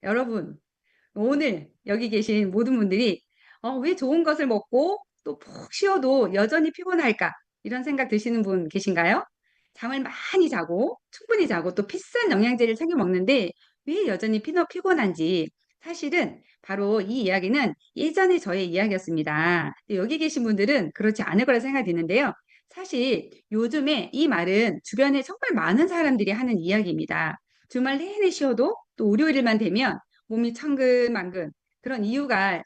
여러분, 오늘 여기 계신 모든 분들이 왜 좋은 것을 먹고 또 푹 쉬어도 여전히 피곤할까? 이런 생각 드시는 분 계신가요? 잠을 많이 자고 충분히 자고 또 비싼 영양제를 챙겨 먹는데 왜 여전히 피곤한지 사실은 바로 이 이야기는 예전에 저의 이야기였습니다. 근데 여기 계신 분들은 그렇지 않을 거라 생각이 드는데요. 사실 요즘에 이 말은 주변에 정말 많은 사람들이 하는 이야기입니다. 주말 내내 쉬어도 또 일요일만 되면 몸이 천근만근 그런 이유가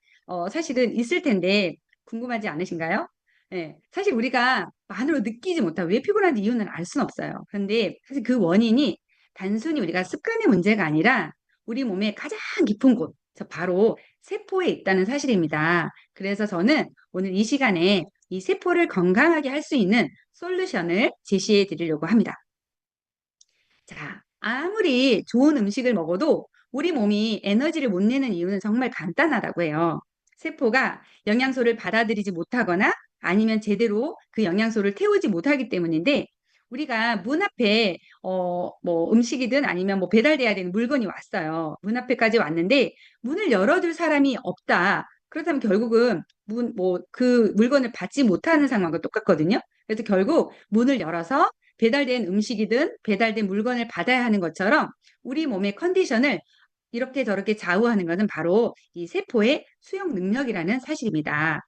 사실은 있을 텐데 궁금하지 않으신가요? 네, 사실 우리가 만으로 느끼지 못하고 왜 피곤한지 이유는 알 수는 없어요. 그런데 사실 그 원인이 단순히 우리가 습관의 문제가 아니라 우리 몸의 가장 깊은 곳, 저 바로 세포에 있다는 사실입니다. 그래서 저는 오늘 이 시간에 이 세포를 건강하게 할 수 있는 솔루션을 제시해 드리려고 합니다. 자, 아무리 좋은 음식을 먹어도 우리 몸이 에너지를 못 내는 이유는 정말 간단하다고 해요. 세포가 영양소를 받아들이지 못하거나 아니면 제대로 그 영양소를 태우지 못하기 때문인데 우리가 문 앞에 뭐 음식이든 아니면 뭐 배달돼야 되는 물건이 왔어요. 문 앞에까지 왔는데 문을 열어줄 사람이 없다. 그렇다면 결국은 뭐 그 물건을 받지 못하는 상황과 똑같거든요. 그래서 결국 문을 열어서 배달된 음식이든 배달된 물건을 받아야 하는 것처럼 우리 몸의 컨디션을 이렇게 저렇게 좌우하는 것은 바로 이 세포의 수용 능력이라는 사실입니다.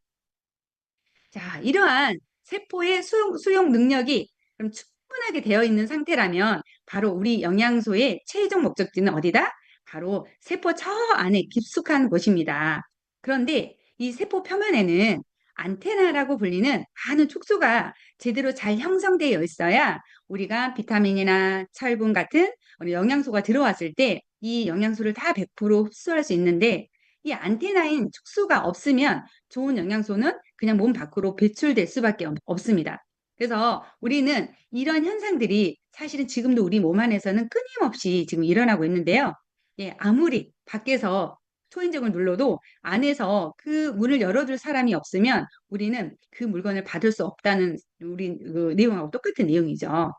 자, 이러한 세포의 수용 능력이 그럼 충분하게 되어 있는 상태라면 바로 우리 영양소의 최종 목적지는 어디다? 바로 세포 저 안에 깊숙한 곳입니다. 그런데 이 세포 표면에는 안테나라고 불리는 많은 촉수가 제대로 잘 형성되어 있어야 우리가 비타민이나 철분 같은 영양소가 들어왔을 때 이 영양소를 다 100% 흡수할 수 있는데 이 안테나인 촉수가 없으면 좋은 영양소는 그냥 몸 밖으로 배출될 수밖에 없습니다. 그래서 우리는 이런 현상들이 사실은 지금도 우리 몸 안에서는 끊임없이 지금 일어나고 있는데요. 예, 아무리 밖에서 초인종을 눌러도 안에서 그 문을 열어줄 사람이 없으면 우리는 그 물건을 받을 수 없다는 우리 그 내용하고 똑같은 내용이죠.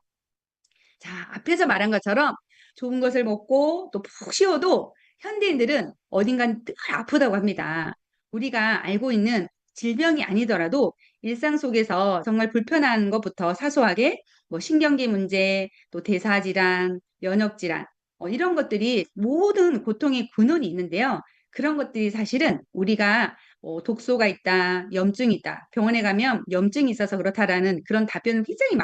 자, 앞에서 말한 것처럼 좋은 것을 먹고 또 푹 쉬어도 현대인들은 어딘간 늘 아프다고 합니다. 우리가 알고 있는 질병이 아니더라도 일상 속에서 정말 불편한 것부터 사소하게 뭐 신경계 문제, 또 대사질환, 면역질환 이런 것들이 모든 고통의 근원이 있는데요. 그런 것들이 사실은 우리가 독소가 있다, 염증이 있다, 병원에 가면 염증이 있어서 그렇다라는 그런 답변을 굉장히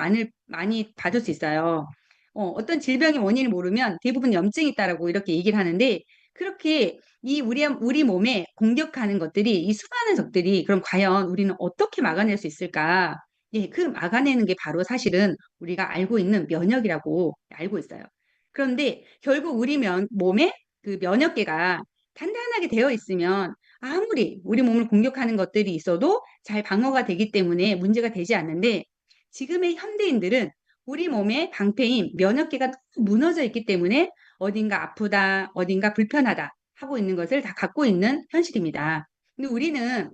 많이 받을 수 있어요. 어떤 질병의 원인을 모르면 대부분 염증이 있다라고 이렇게 얘기를 하는데 그렇게 이 우리 몸에 공격하는 것들이 이 수많은 적들이 그럼 과연 우리는 어떻게 막아낼 수 있을까? 예, 그 막아내는 게 바로 사실은 우리가 알고 있는 면역이라고 알고 있어요. 그런데 결국 우리 몸에 그 면역계가 단단하게 되어 있으면 아무리 우리 몸을 공격하는 것들이 있어도 잘 방어가 되기 때문에 문제가 되지 않는데 지금의 현대인들은 우리 몸의 방패인 면역계가 무너져 있기 때문에 어딘가 아프다, 어딘가 불편하다 하고 있는 것을 다 갖고 있는 현실입니다. 근데 우리는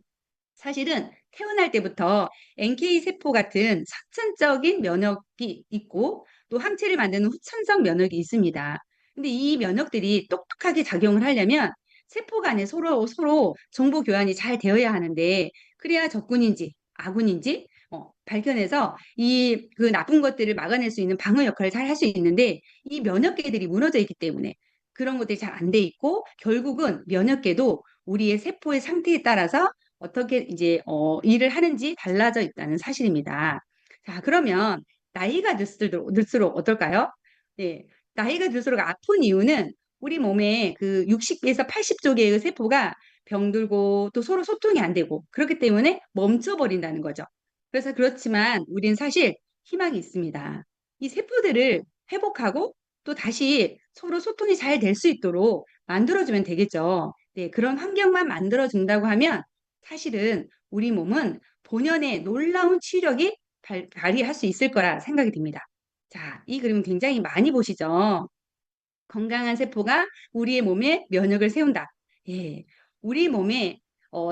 사실은 태어날 때부터 NK 세포 같은 선천적인 면역이 있고 또 항체를 만드는 후천성 면역이 있습니다. 근데 이 면역들이 똑똑하게 작용을 하려면 세포 간에 서로 정보 교환이 잘 되어야 하는데 그래야 적군인지 아군인지 발견해서 이 그 나쁜 것들을 막아낼 수 있는 방어 역할을 잘 할 수 있는데 이 면역계들이 무너져 있기 때문에 그런 것들이 잘 안 돼 있고 결국은 면역계도 우리의 세포의 상태에 따라서 어떻게 이제 일을 하는지 달라져 있다는 사실입니다. 자, 그러면 나이가 들수록 어떨까요? 네, 나이가 들수록 아픈 이유는 우리 몸에 그 60에서 80조 개의 세포가 병들고 또 서로 소통이 안 되고 그렇기 때문에 멈춰버린다는 거죠. 그래서 그렇지만 우린 사실 희망이 있습니다. 이 세포들을 회복하고 또 다시 서로 소통이 잘 될 수 있도록 만들어주면 되겠죠. 네, 그런 환경만 만들어준다고 하면 사실은 우리 몸은 본연의 놀라운 치유력이 발휘할 수 있을 거라 생각이 듭니다. 자, 이 그림 굉장히 많이 보시죠? 건강한 세포가 우리의 몸에 면역을 세운다. 예, 우리 몸의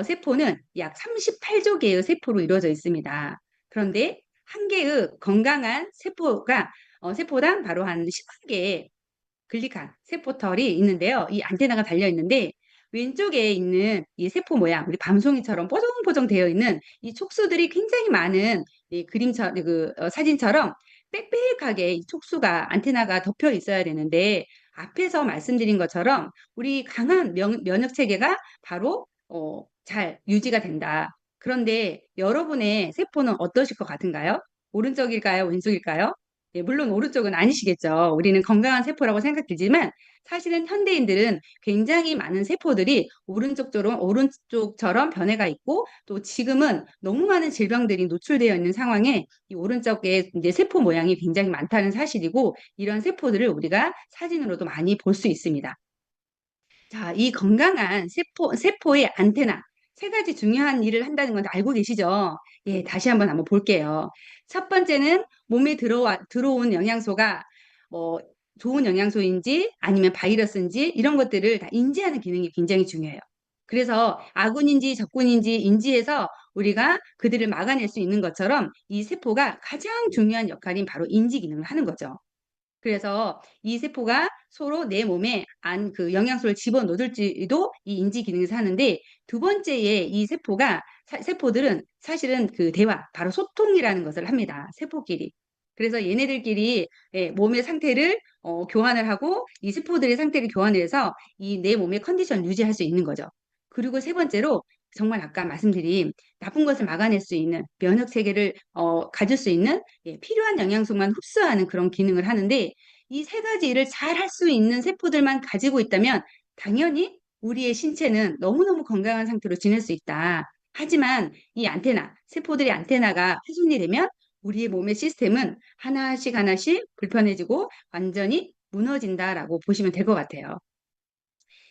세포는 약 38조 개의 세포로 이루어져 있습니다. 그런데 한 개의 건강한 세포가 세포당 바로 한 10개 글리칸 세포털이 있는데요. 이 안테나가 달려 있는데 왼쪽에 있는 이 세포 모양, 우리 밤송이처럼 뽀송뽀송 되어 있는 이 촉수들이 굉장히 많은 이 사진처럼 빽빽하게 이 촉수가 안테나가 덮여 있어야 되는데 앞에서 말씀드린 것처럼 우리 강한 면역 체계가 바로 잘 유지가 된다. 그런데 여러분의 세포는 어떠실 것 같은가요? 오른쪽일까요? 왼쪽일까요? 예, 물론 오른쪽은 아니시겠죠. 우리는 건강한 세포라고 생각되지만 사실은 현대인들은 굉장히 많은 세포들이 오른쪽처럼 변해가 있고 또 지금은 너무 많은 질병들이 노출되어 있는 상황에 이 오른쪽에 이제 세포 모양이 굉장히 많다는 사실이고 이런 세포들을 우리가 사진으로도 많이 볼 수 있습니다. 자, 이 건강한 세포의 안테나. 세 가지 중요한 일을 한다는 건 알고 계시죠? 예, 다시 한번 볼게요. 첫 번째는 몸에 들어온 영양소가 뭐 좋은 영양소인지 아니면 바이러스인지 이런 것들을 다 인지하는 기능이 굉장히 중요해요. 그래서 아군인지 적군인지 인지해서 우리가 그들을 막아낼 수 있는 것처럼 이 세포가 가장 중요한 역할인 바로 인지 기능을 하는 거죠. 그래서 이 세포가 서로 내 몸에 그 영양소를 집어넣을지도 이 인지 기능에서 하는데 두 번째에 이 세포들은 사실은 그 대화, 바로 소통이라는 것을 합니다. 세포끼리. 그래서 얘네들끼리 몸의 상태를 교환을 하고 이 세포들의 상태를 교환해서 이 내 몸의 컨디션 유지할 수 있는 거죠. 그리고 세 번째로 정말 아까 말씀드린 나쁜 것을 막아낼 수 있는 면역 체계를 가질 수 있는 필요한 영양소만 흡수하는 그런 기능을 하는데 이 세 가지 일을 잘 할 수 있는 세포들만 가지고 있다면 당연히 우리의 신체는 너무너무 건강한 상태로 지낼 수 있다. 하지만 이 세포들의 안테나가 훼손이 되면 우리의 몸의 시스템은 하나씩 하나씩 불편해지고 완전히 무너진다라고 보시면 될 것 같아요.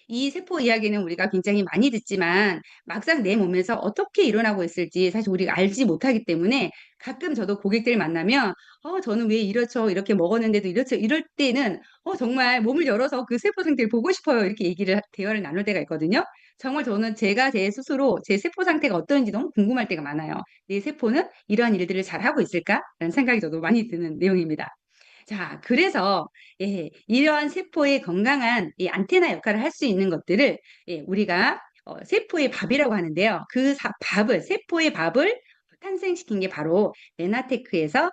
이 세포 이야기는 우리가 굉장히 많이 듣지만 막상 내 몸에서 어떻게 일어나고 있을지 사실 우리가 알지 못하기 때문에 가끔 저도 고객들 만나면 저는 왜 이렇죠? 이렇게 먹었는데도 이렇죠? 이럴 때는 정말 몸을 열어서 그 세포 상태를 보고 싶어요. 이렇게 대화를 나눌 때가 있거든요. 정말 저는 제가 제 스스로 제 세포 상태가 어떤지 너무 궁금할 때가 많아요. 내 세포는 이러한 일들을 잘 하고 있을까? 라는 생각이 저도 많이 드는 내용입니다. 자, 그래서 이러한 세포의 건강한 이 안테나 역할을 할 수 있는 것들을 우리가 세포의 밥이라고 하는데요. 세포의 밥을 탄생시킨 게 바로 메나테크에서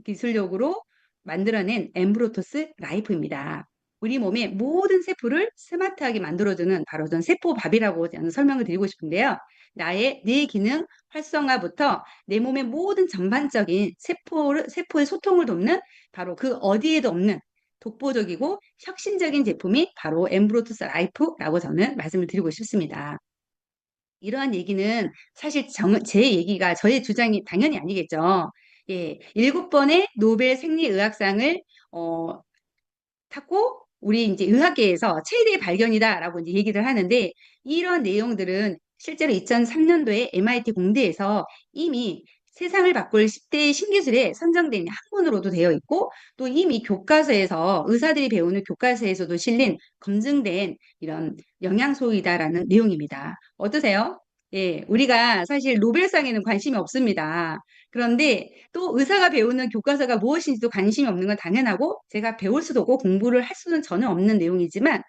기술력으로 만들어낸 엠브로토스 라이프입니다. 우리 몸의 모든 세포를 스마트하게 만들어주는 바로 전 세포밥이라고 저는 설명을 드리고 싶은데요. 뇌 기능 활성화부터 내 몸의 모든 전반적인 세포의 소통을 돕는 바로 그 어디에도 없는 독보적이고 혁신적인 제품이 바로 엠브로투스 라이프라고 저는 말씀을 드리고 싶습니다. 이러한 얘기는 사실 제 얘기가 저의 주장이 당연히 아니겠죠. 예, 7번의 노벨 생리의학상을 탔고 우리 이제 의학계에서 최대의 발견이다라고 이제 얘기를 하는데 이런 내용들은 실제로 2003년도에 MIT 공대에서 이미 세상을 바꿀 10대 신기술에 선정된 학문으로도 되어 있고 또 이미 교과서에서 의사들이 배우는 교과서에서도 실린 검증된 이런 영양소이다라는 내용입니다. 어떠세요? 예, 우리가 사실 노벨상에는 관심이 없습니다. 그런데 또 의사가 배우는 교과서가 무엇인지도 관심이 없는 건 당연하고 제가 배울 수도 없고 공부를 할 수는 전혀 없는 내용이지만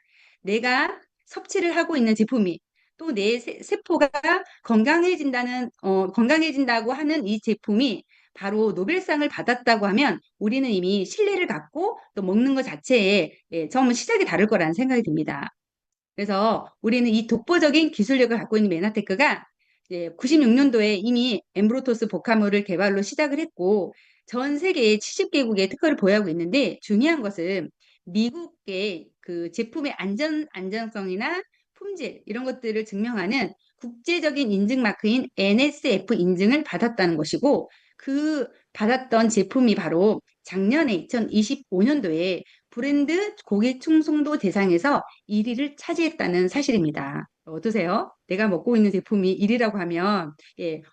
내가 섭취를 하고 있는 제품이 또 내 세포가 건강해진다고 하는 이 제품이 바로 노벨상을 받았다고 하면 우리는 이미 신뢰를 갖고 또 먹는 것 자체에 처음은 시작이 다를 거라는 생각이 듭니다. 그래서 우리는 이 독보적인 기술력을 갖고 있는 메나테크가 96년도에 이미 엠브로토스 복합물을 개발로 시작을 했고 전 세계 70개국에 특허를 보유하고 있는데 중요한 것은 미국의 그 제품의 안전성이나 품질 이런 것들을 증명하는 국제적인 인증 마크인 NSF 인증을 받았다는 것이고 그 받았던 제품이 바로 작년에 2025년도에 브랜드 고객 충성도 대상에서 1위를 차지했다는 사실입니다. 어떠세요? 내가 먹고 있는 제품이 1위라고 하면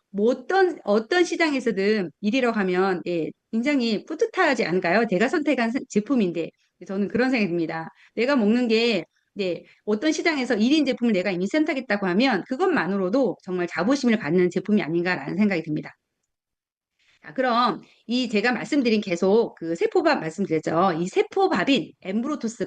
뭐 어떤 시장에서든 1위라고 하면 굉장히 뿌듯하지 않을까요? 내가 선택한 제품인데 저는 그런 생각이 듭니다. 내가 먹는 게 어떤 시장에서 1인 제품을 내가 이미 선택했다고 하면 그것만으로도 정말 자부심을 갖는 제품이 아닌가라는 생각이 듭니다. 자, 그럼 이 제가 말씀드린 계속 그 세포밥 말씀드렸죠. 이 세포밥인 엠브로토스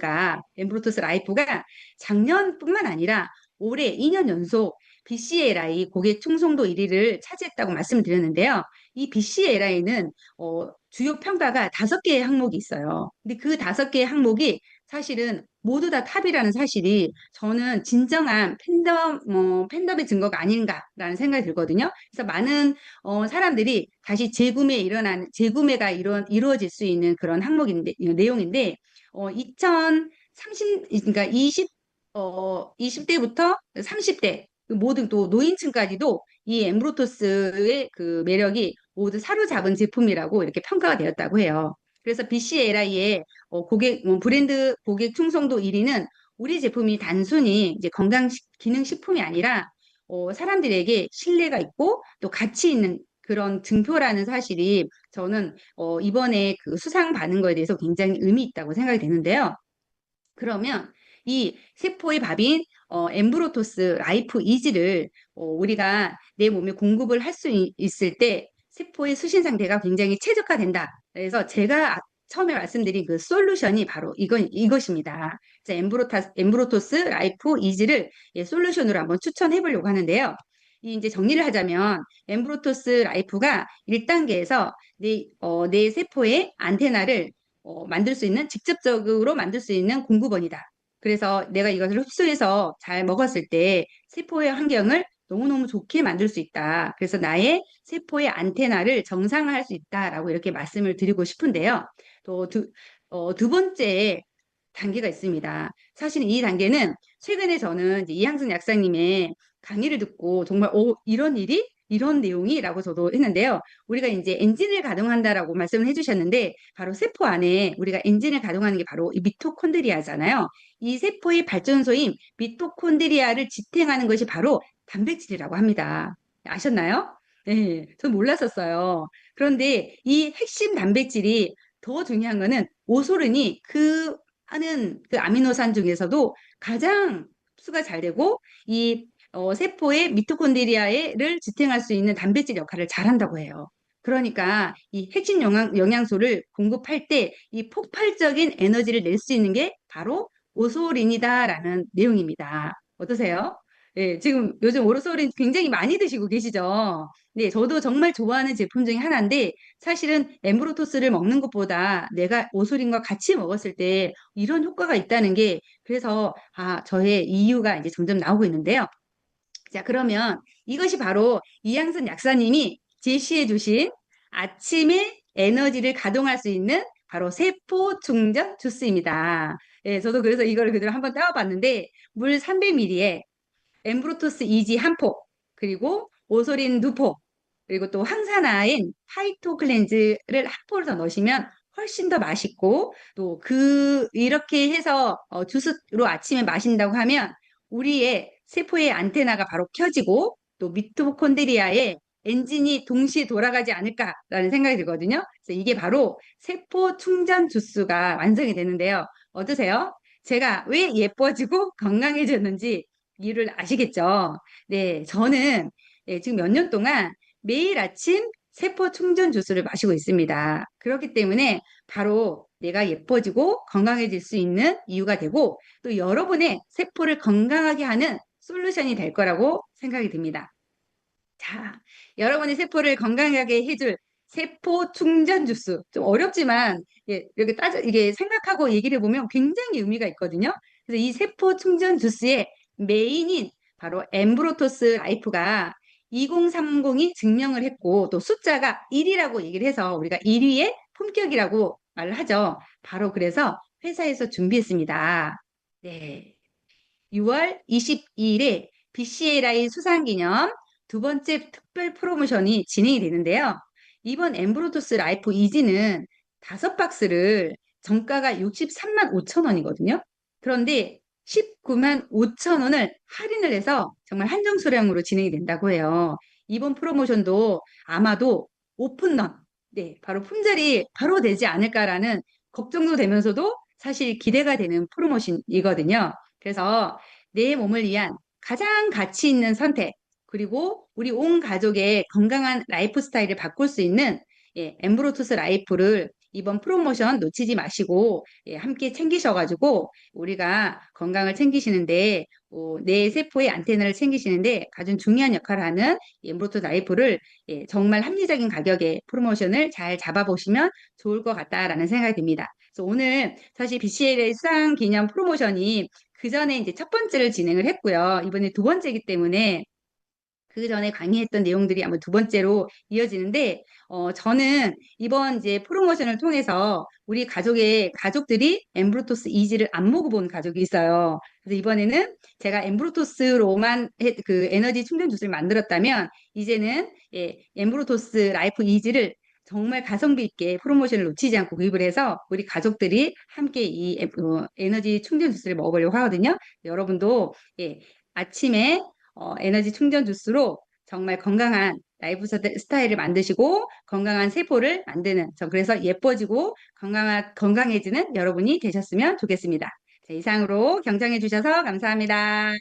라이프가 작년뿐만 아니라 올해 2년 연속 BCLI 고객 충성도 1위를 차지했다고 말씀드렸는데요. 이 BCLI는 주요 평가가 5개의 항목이 있어요. 근데 그 5개의 항목이 사실은 모두 다 탑이라는 사실이 저는 진정한 팬덤의 증거가 아닌가라는 생각이 들거든요. 그래서 많은 사람들이 다시 재구매가 이루어질 수 있는 그런 내용인데, 2030, 그러니까 20대부터 30대, 모든 또 노인층까지도 이 엠브로토스의 그 매력이 모두 사로잡은 제품이라고 이렇게 평가가 되었다고 해요. 그래서 BCLI의 브랜드 고객 충성도 1위는 우리 제품이 단순히 이제 기능 식품이 아니라 사람들에게 신뢰가 있고 또 가치 있는 그런 증표라는 사실이 저는 이번에 그 수상 받은 거에 대해서 굉장히 의미 있다고 생각이 되는데요. 그러면 이 세포의 밥인 엠브로토스 라이프 이지를 우리가 내 몸에 공급을 할 수 있을 때 세포의 수신 상태가 굉장히 최적화된다. 그래서 제가 처음에 말씀드린 그 솔루션이 바로 이것입니다. 자, 엠브로토스 라이프 이지를 솔루션으로 한번 추천해 보려고 하는데요. 이 이제 정리를 하자면 엠브로토스 라이프가 1단계에서 내 세포의 안테나를 직접적으로 만들 수 있는 공급원이다. 그래서 내가 이것을 흡수해서 잘 먹었을 때 세포의 환경을 너무너무 좋게 만들 수 있다. 그래서 나의 세포의 안테나를 정상화할 수 있다라고 이렇게 말씀을 드리고 싶은데요. 또 두 번째 단계가 있습니다. 사실 이 단계는 최근에 저는 이제 이항승 약사님의 강의를 듣고 정말 이런 일이? 이런 내용이라고 저도 했는데요. 우리가 이제 엔진을 가동한다라고 말씀을 해주셨는데 바로 세포 안에 우리가 엔진을 가동하는 게 바로 이 미토콘드리아잖아요. 이 세포의 발전소인 미토콘드리아를 지탱하는 것이 바로 단백질이라고 합니다. 아셨나요? 네, 전 몰랐었어요. 그런데 이 핵심 단백질이 더 중요한 거는 오소른이 하는 그 아미노산 중에서도 가장 흡수가 잘 되고 이 세포의 미토콘드리아를 지탱할 수 있는 단백질 역할을 잘한다고 해요. 그러니까 이 핵심 영양소를 공급할 때 이 폭발적인 에너지를 낼 수 있는 게 바로 오소린이다라는 내용입니다. 어떠세요? 네, 지금 요즘 오로소린 굉장히 많이 드시고 계시죠? 네, 저도 정말 좋아하는 제품 중에 하나인데 사실은 엠브로토스를 먹는 것보다 내가 오소린과 같이 먹었을 때 이런 효과가 있다는 게 그래서 저의 이유가 이제 점점 나오고 있는데요. 자, 그러면 이것이 바로 이양선 약사님이 제시해 주신 아침에 에너지를 가동할 수 있는 바로 세포 충전 주스입니다. 예, 저도 그래서 이걸 그대로 한번 따와봤는데 물 300ml에 엠브로토스 이지 한 포, 그리고 오소린 두 포, 그리고 또 항산화인 파이토 클렌즈를 한 포를 더 넣으시면 훨씬 더 맛있고 또 이렇게 해서 주스로 아침에 마신다고 하면 우리의 세포의 안테나가 바로 켜지고 또 미토콘드리아의 엔진이 동시에 돌아가지 않을까라는 생각이 들거든요. 그래서 이게 바로 세포 충전 주스가 완성이 되는데요. 어떠세요? 제가 왜 예뻐지고 건강해졌는지 이유를 아시겠죠? 네, 저는 지금 몇 년 동안 매일 아침 세포 충전 주스를 마시고 있습니다. 그렇기 때문에 바로 내가 예뻐지고 건강해질 수 있는 이유가 되고 또 여러분의 세포를 건강하게 하는 솔루션이 될 거라고 생각이 듭니다. 자, 여러분의 세포를 건강하게 해줄 세포 충전 주스. 좀 어렵지만, 이게 생각하고 얘기를 해보면 굉장히 의미가 있거든요. 그래서 이 세포 충전 주스의 메인인 바로 엠브로토스 라이프가 2030이 증명을 했고, 또 숫자가 1이라고 얘기를 해서 우리가 1위의 품격이라고 말을 하죠. 바로 그래서 회사에서 준비했습니다. 네. 6월 22일에 BCLI 수상 기념 두 번째 특별 프로모션이 진행이 되는데요. 이번 엠브로토스 라이프 이지는 5박스를 정가가 63만 5천 원이거든요. 그런데 19만 5천 원을 할인을 해서 정말 한정 수량으로 진행이 된다고 해요. 이번 프로모션도 아마도 오픈런, 네, 바로 품절이 바로 되지 않을까라는 걱정도 되면서도 사실 기대가 되는 프로모션이거든요. 그래서 내 몸을 위한 가장 가치 있는 선택, 그리고 우리 온 가족의 건강한 라이프 스타일을 바꿀 수 있는 엠브로투스 라이프를 이번 프로모션 놓치지 마시고 함께 챙기셔가지고 우리가 건강을 챙기시는데 뇌 세포의 안테나를 챙기시는데 가장 중요한 역할을 하는 엠브로투스 라이프를 정말 합리적인 가격에 프로모션을 잘 잡아보시면 좋을 것 같다라는 생각이 듭니다. 그래서 오늘 사실 BCLA 수상 기념 프로모션이 그 전에 이제 첫 번째를 진행을 했고요. 이번에 두 번째이기 때문에 그 전에 강의했던 내용들이 아마 두 번째로 이어지는데, 저는 이번 이제 프로모션을 통해서 우리 가족들이 엠브로토스 이지를 안 먹어본 가족이 있어요. 그래서 이번에는 제가 엠브로토스로만 그 에너지 충전 주스를 만들었다면, 이제는 엠브로토스 라이프 이지를 정말 가성비 있게 프로모션을 놓치지 않고 구입을 해서 우리 가족들이 함께 이 에너지 충전 주스를 먹어보려고 하거든요. 여러분도 아침에 에너지 충전 주스로 정말 건강한 라이프 스타일을 만드시고 건강한 세포를 만드는 그래서 예뻐지고 건강해지는 여러분이 되셨으면 좋겠습니다. 자, 이상으로 경청해 주셔서 감사합니다.